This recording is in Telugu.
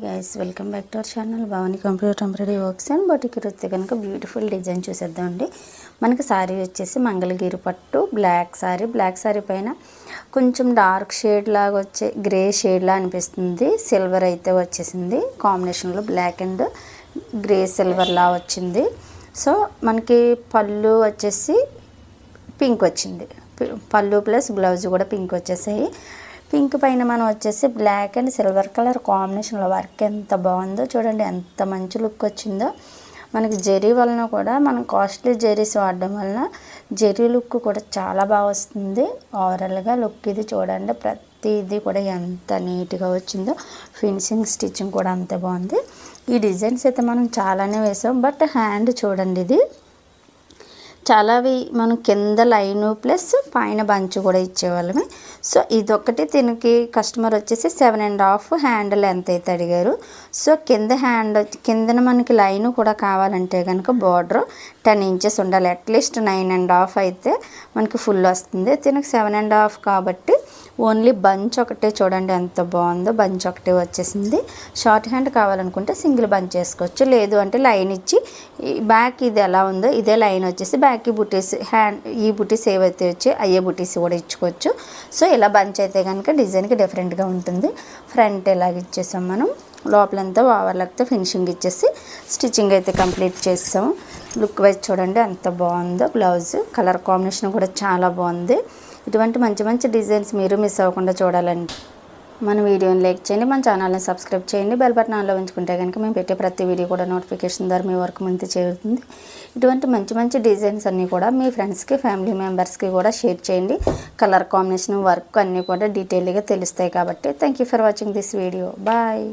Guys welcome back to our channel Bhavani computer temporary works and boutique వృత్తి కనుక బ్యూటిఫుల్ డిజైన్ చూసేద్దామండి. మనకి శారీ వచ్చేసి మంగళగిరి పట్టు బ్లాక్ శారీ పైన కొంచెం డార్క్ షేడ్ లాగా వచ్చే గ్రే షేడ్లా అనిపిస్తుంది. సిల్వర్ అయితే వచ్చేసింది, కాంబినేషన్లో బ్లాక్ అండ్ గ్రే సిల్వర్ లా వచ్చింది. సో మనకి పళ్ళు వచ్చేసి పింక్ వచ్చింది, పళ్ళు ప్లస్ బ్లౌజ్ కూడా పింక్ వచ్చేసాయి. పింక్ పైన మనం వచ్చేసి బ్లాక్ అండ్ సిల్వర్ కలర్ కాంబినేషన్లో వర్క్ ఎంత బాగుందో చూడండి, ఎంత మంచి లుక్ వచ్చిందో. మనకి జెరీ వలన కూడా మనం కాస్ట్లీ జెరీస్ వాడడం వలన జెరీ లుక్ కూడా చాలా బాగా వస్తుంది. ఓవరాల్గా లుక్ ఇది చూడండి, ప్రతిదీ కూడా ఎంత నీట్గా వచ్చిందో. ఫినిషింగ్ స్టిచ్చింగ్ కూడా అంతే బాగుంది. ఈ డిజైన్స్ అయితే మనం చాలానే వేసాం, బట్ హ్యాండ్ చూడండి, ఇది చాలావి మనం కింద లైను ప్లస్ పైన బంచ్ కూడా ఇచ్చేవాళ్ళమే. సో ఇదొక్కటి దీనికి కస్టమర్ వచ్చేసి 7.5 హ్యాండ్ లెంత్ అయితే అడిగారు. సో కిందన మనకి లైను కూడా కావాలంటే కనుక బార్డర్ 10 ఇంచెస్ ఉండాలి, అట్లీస్ట్ 9.5 అయితే మనకి ఫుల్ వస్తుంది. దీనికి 7.5 కాబట్టి ఓన్లీ బంచ్ ఒకటే చూడండి ఎంత బాగుందో, బంచ్ ఒకటే వచ్చేసింది. షార్ట్ హ్యాండ్ కావాలనుకుంటే సింగిల్ బంచ్ వేసుకోవచ్చు, లేదు అంటే లైన్ ఇచ్చి బ్యాక్ ఇది ఎలా ఉందో ఇదే లైన్ వచ్చేసి బ్యాక్ బుటీస్ హ్యాండ్ ఈ బుటీస్ ఏవైతే వచ్చి అయ్యే బుటీస్ కూడా ఇచ్చుకోవచ్చు. సో ఇలా బంచ్ అయితే కనుక డిజైన్కి డిఫరెంట్గా ఉంటుంది. ఫ్రంట్ ఎలాగ ఇచ్చేసాం మనం, లోపలంతా ఓవర్లాక్తో ఫినిషింగ్ ఇచ్చేసి స్టిచ్చింగ్ అయితే కంప్లీట్ చేసాం. లుక్ వైజ్ చూడండి ఎంత బాగుందో. బ్లౌజ్ కలర్ కాంబినేషన్ కూడా చాలా బాగుంది. ఇటువంటి మంచి మంచి డిజైన్స్ మీరు మిస్ అవ్వకుండా చూడాలండి. మన వీడియోని లైక్ చేయండి, మన ఛానల్ని సబ్స్క్రైబ్ చేయండి, బెల్ బటన్ ఆన్లో ఉంచుకుంటే కనుక మేము పెట్టే ప్రతి వీడియో కూడా నోటిఫికేషన్ ద్వారా మీ వరకు ముందు చేరుతుంది. ఇటువంటి మంచి మంచి డిజైన్స్ అన్నీ కూడా మీ ఫ్రెండ్స్కి ఫ్యామిలీ మెంబర్స్కి కూడా షేర్ చేయండి. కలర్ కాంబినేషన్ వర్క్ అన్నీ కూడా డీటెయిల్గా తెలుస్తాయి కాబట్టి. Thank you for watching this video. Bye.